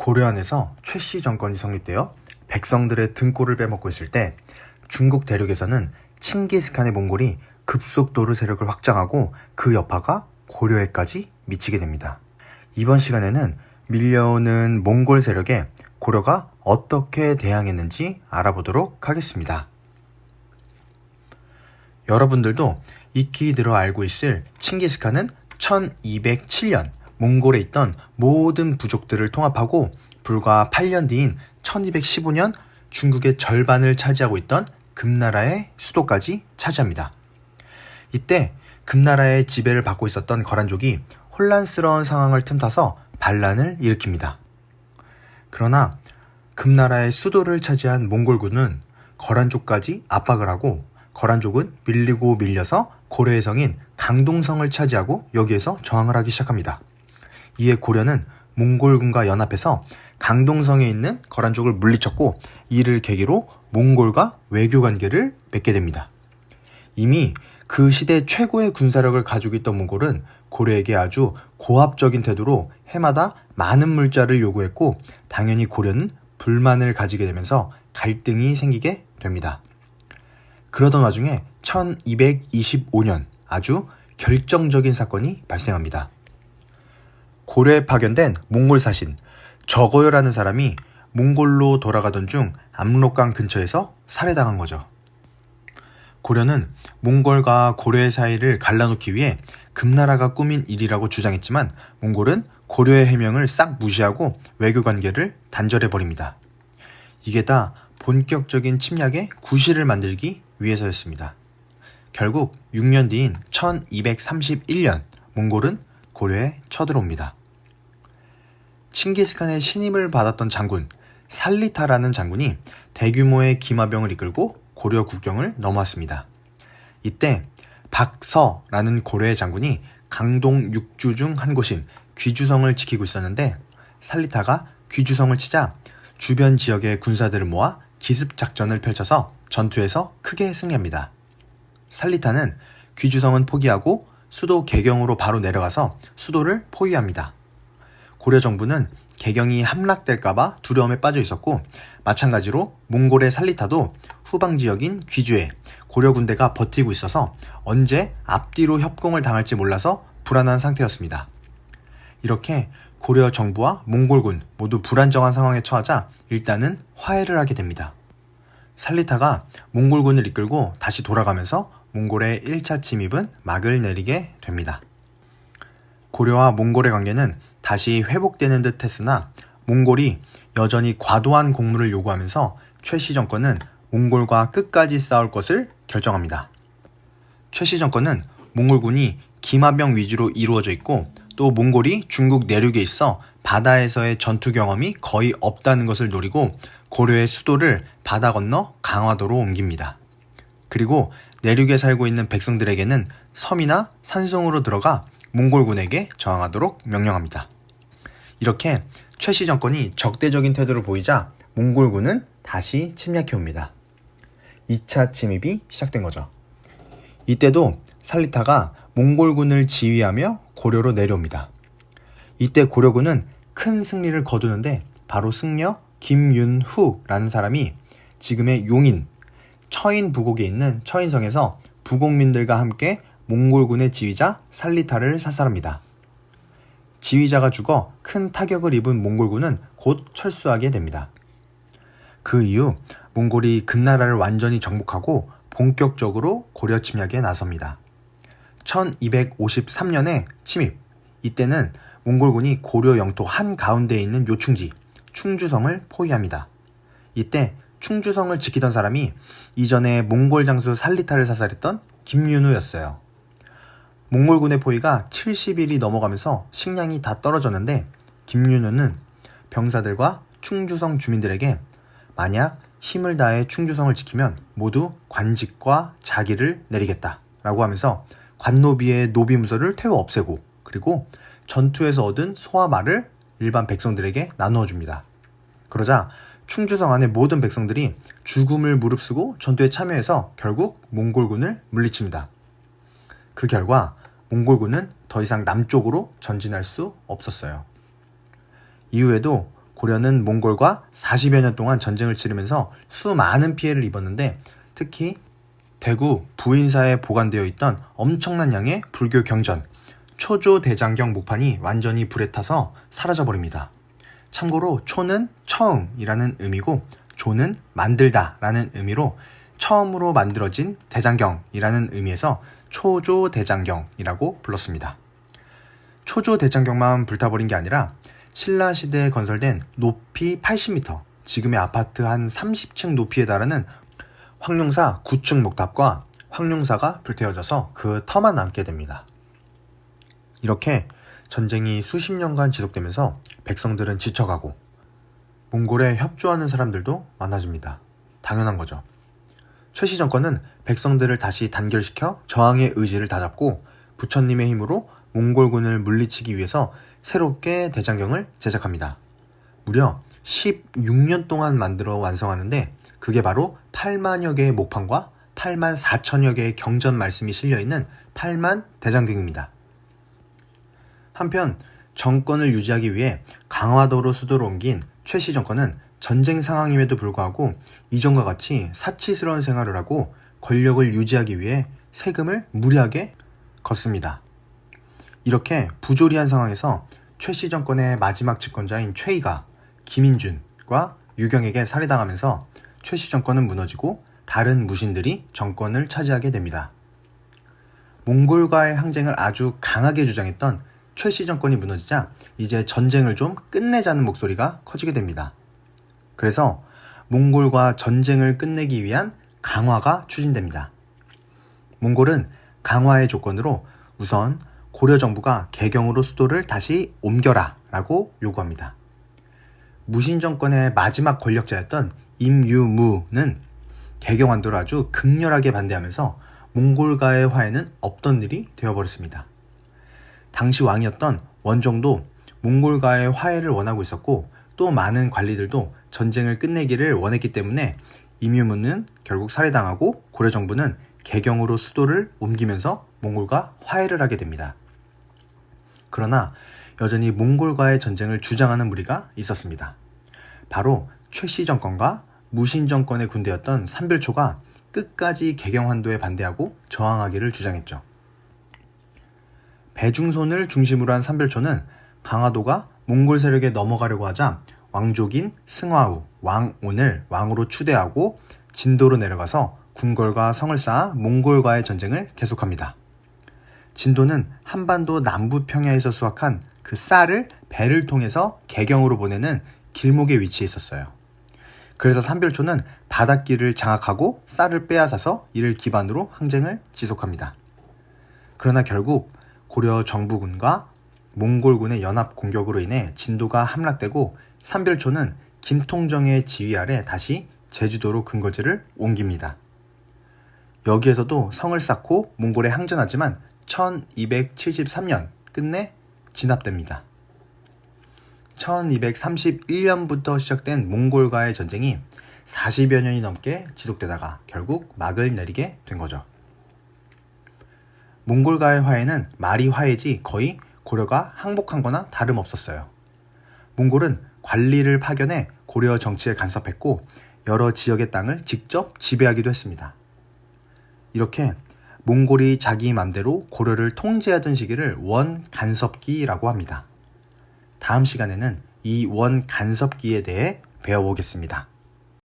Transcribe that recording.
고려안에서 최씨 정권이 성립되어 백성들의 등골을 빼먹고 있을 때 중국 대륙에서는 칭기스칸의 몽골이 급속도로 세력을 확장하고 그 여파가 고려에까지 미치게 됩니다. 이번 시간에는 밀려오는 몽골 세력에 고려가 어떻게 대항했는지 알아보도록 하겠습니다. 여러분들도 익히 들어 알고 있을 칭기스칸은 1207년 몽골에 있던 모든 부족들을 통합하고 불과 8년 뒤인 1215년 중국의 절반을 차지하고 있던 금나라의 수도까지 차지합니다. 이때 금나라의 지배를 받고 있었던 거란족이 혼란스러운 상황을 틈타서 반란을 일으킵니다. 그러나 금나라의 수도를 차지한 몽골군은 거란족까지 압박을 하고 거란족은 밀리고 밀려서 고려의 성인 강동성을 차지하고 여기에서 저항을 하기 시작합니다. 이에 고려는 몽골군과 연합해서 강동성에 있는 거란족을 물리쳤고 이를 계기로 몽골과 외교관계를 맺게 됩니다. 이미 그 시대 최고의 군사력을 가지고 있던 몽골은 고려에게 아주 고압적인 태도로 해마다 많은 물자를 요구했고 당연히 고려는 불만을 가지게 되면서 갈등이 생기게 됩니다. 그러던 와중에 1225년 아주 결정적인 사건이 발생합니다. 고려에 파견된 몽골 사신 저거요라는 사람이 몽골로 돌아가던 중 압록강 근처에서 살해당한 거죠. 고려는 몽골과 고려의 사이를 갈라놓기 위해 금나라가 꾸민 일이라고 주장했지만 몽골은 고려의 해명을 싹 무시하고 외교관계를 단절해버립니다. 이게 다 본격적인 침략의 구실을 만들기 위해서였습니다. 결국 6년 뒤인 1231년 몽골은 고려에 쳐들어옵니다. 칭기스칸의 신임을 받았던 장군 살리타라는 장군이 대규모의 기마병을 이끌고 고려 국경을 넘어왔습니다. 이때 박서라는 고려의 장군이 강동 6주 중 한 곳인 귀주성을 지키고 있었는데 살리타가 귀주성을 치자 주변 지역의 군사들을 모아 기습작전을 펼쳐서 전투에서 크게 승리합니다. 살리타는 귀주성은 포기하고 수도 개경으로 바로 내려가서 수도를 포위합니다. 고려 정부는 개경이 함락될까봐 두려움에 빠져 있었고 마찬가지로 몽골의 살리타도 후방 지역인 귀주에 고려 군대가 버티고 있어서 언제 앞뒤로 협공을 당할지 몰라서 불안한 상태였습니다. 이렇게 고려 정부와 몽골군 모두 불안정한 상황에 처하자 일단은 화해를 하게 됩니다. 살리타가 몽골군을 이끌고 다시 돌아가면서 몽골의 1차 침입은 막을 내리게 됩니다. 고려와 몽골의 관계는 다시 회복되는 듯 했으나 몽골이 여전히 과도한 공물을 요구하면서 최씨 정권은 몽골과 끝까지 싸울 것을 결정합니다. 최씨 정권은 몽골군이 기마병 위주로 이루어져 있고 또 몽골이 중국 내륙에 있어 바다에서의 전투 경험이 거의 없다는 것을 노리고 고려의 수도를 바다 건너 강화도로 옮깁니다. 그리고 내륙에 살고 있는 백성들에게는 섬이나 산성으로 들어가 몽골군에게 저항하도록 명령합니다. 이렇게 최씨 정권이 적대적인 태도를 보이자 몽골군은 다시 침략해옵니다. 2차 침입이 시작된 거죠. 이때도 살리타가 몽골군을 지휘하며 고려로 내려옵니다. 이때 고려군은 큰 승리를 거두는데 바로 승려 김윤후라는 사람이 지금의 용인, 처인 부곡에 있는 처인성에서 부곡민들과 함께 몽골군의 지휘자 살리타를 사살합니다. 지휘자가 죽어 큰 타격을 입은 몽골군은 곧 철수하게 됩니다. 그 이후 몽골이 금나라를 완전히 정복하고 본격적으로 고려 침략에 나섭니다. 1253년에 침입, 이때는 몽골군이 고려 영토 한가운데에 있는 요충지, 충주성을 포위합니다. 이때 충주성을 지키던 사람이 이전에 몽골 장수 살리타를 사살했던 김윤우였어요. 몽골군의 포위가 70일이 넘어가면서 식량이 다 떨어졌는데 김윤우는 병사들과 충주성 주민들에게 만약 힘을 다해 충주성을 지키면 모두 관직과 자기를 내리겠다라고 하면서 관노비의 노비무서를 태워 없애고 그리고 전투에서 얻은 소와 말을 일반 백성들에게 나누어 줍니다. 그러자 충주성 안의 모든 백성들이 죽음을 무릅쓰고 전투에 참여해서 결국 몽골군을 물리칩니다. 그 결과 몽골군은 더 이상 남쪽으로 전진할 수 없었어요. 이후에도 고려는 몽골과 40여 년 동안 전쟁을 치르면서 수많은 피해를 입었는데 특히 대구 부인사에 보관되어 있던 엄청난 양의 불교 경전, 초조대장경 목판이 완전히 불에 타서 사라져버립니다. 참고로 초는 처음이라는 의미고 조는 만들다라는 의미로 처음으로 만들어진 대장경이라는 의미에서 초조대장경이라고 불렀습니다. 초조대장경만 불타버린 게 아니라 신라시대에 건설된 높이 80m, 지금의 아파트 한 30층 높이에 달하는 황룡사 9층 목탑과 황룡사가 불태워져서 그 터만 남게 됩니다. 이렇게 전쟁이 수십 년간 지속되면서 백성들은 지쳐가고 몽골에 협조하는 사람들도 많아집니다. 당연한 거죠. 최씨 정권은 백성들을 다시 단결시켜 저항의 의지를 다잡고 부처님의 힘으로 몽골군을 물리치기 위해서 새롭게 대장경을 제작합니다. 무려 16년 동안 만들어 완성하는데 그게 바로 8만여 개의 목판과 8만 4천여 개의 경전 말씀이 실려있는 8만 대장경입니다. 한편 정권을 유지하기 위해 강화도로 수도를 옮긴 최씨 정권은 전쟁 상황임에도 불구하고 이전과 같이 사치스러운 생활을 하고 권력을 유지하기 위해 세금을 무리하게 걷습니다. 이렇게 부조리한 상황에서 최씨 정권의 마지막 집권자인 최이가 김인준과 유경에게 살해당하면서 최씨 정권은 무너지고 다른 무신들이 정권을 차지하게 됩니다. 몽골과의 항쟁을 아주 강하게 주장했던 최씨 정권이 무너지자 이제 전쟁을 좀 끝내자는 목소리가 커지게 됩니다. 그래서 몽골과 전쟁을 끝내기 위한 강화가 추진됩니다. 몽골은 강화의 조건으로 우선 고려 정부가 개경으로 수도를 다시 옮겨라 라고 요구합니다. 무신 정권의 마지막 권력자였던 임유무는 개경환도를 아주 극렬하게 반대하면서 몽골과의 화해는 없던 일이 되어버렸습니다. 당시 왕이었던 원종도 몽골과의 화해를 원하고 있었고 또 많은 관리들도 전쟁을 끝내기를 원했기 때문에 임유무는 결국 살해당하고 고려 정부는 개경으로 수도를 옮기면서 몽골과 화해를 하게 됩니다. 그러나 여전히 몽골과의 전쟁을 주장하는 무리가 있었습니다. 바로 최씨 정권과 무신 정권의 군대였던 삼별초가 끝까지 개경환도에 반대하고 저항하기를 주장했죠. 배중손을 중심으로 한 삼별초는 강화도가 몽골 세력에 넘어가려고 하자 왕족인 승화우, 왕온을 왕으로 추대하고 진도로 내려가서 궁궐과 성을 쌓아 몽골과의 전쟁을 계속합니다. 진도는 한반도 남부 평야에서 수확한 그 쌀을 배를 통해서 개경으로 보내는 길목에 위치해 있었어요. 그래서 삼별초는 바닷길을 장악하고 쌀을 빼앗아서 이를 기반으로 항쟁을 지속합니다. 그러나 결국 고려 정부군과 몽골군의 연합 공격으로 인해 진도가 함락되고 삼별초는 김통정의 지휘 아래 다시 제주도로 근거지를 옮깁니다. 여기에서도 성을 쌓고 몽골에 항전하지만 1273년 끝내 진압됩니다. 1231년부터 시작된 몽골과의 전쟁이 40여 년이 넘게 지속되다가 결국 막을 내리게 된 거죠. 몽골과의 화해는 말이 화해지 거의 고려가 항복한 거나 다름없었어요. 몽골은 관리를 파견해 고려 정치에 간섭했고 여러 지역의 땅을 직접 지배하기도 했습니다. 이렇게 몽골이 자기 맘대로 고려를 통제하던 시기를 원간섭기라고 합니다. 다음 시간에는 이 원간섭기에 대해 배워보겠습니다.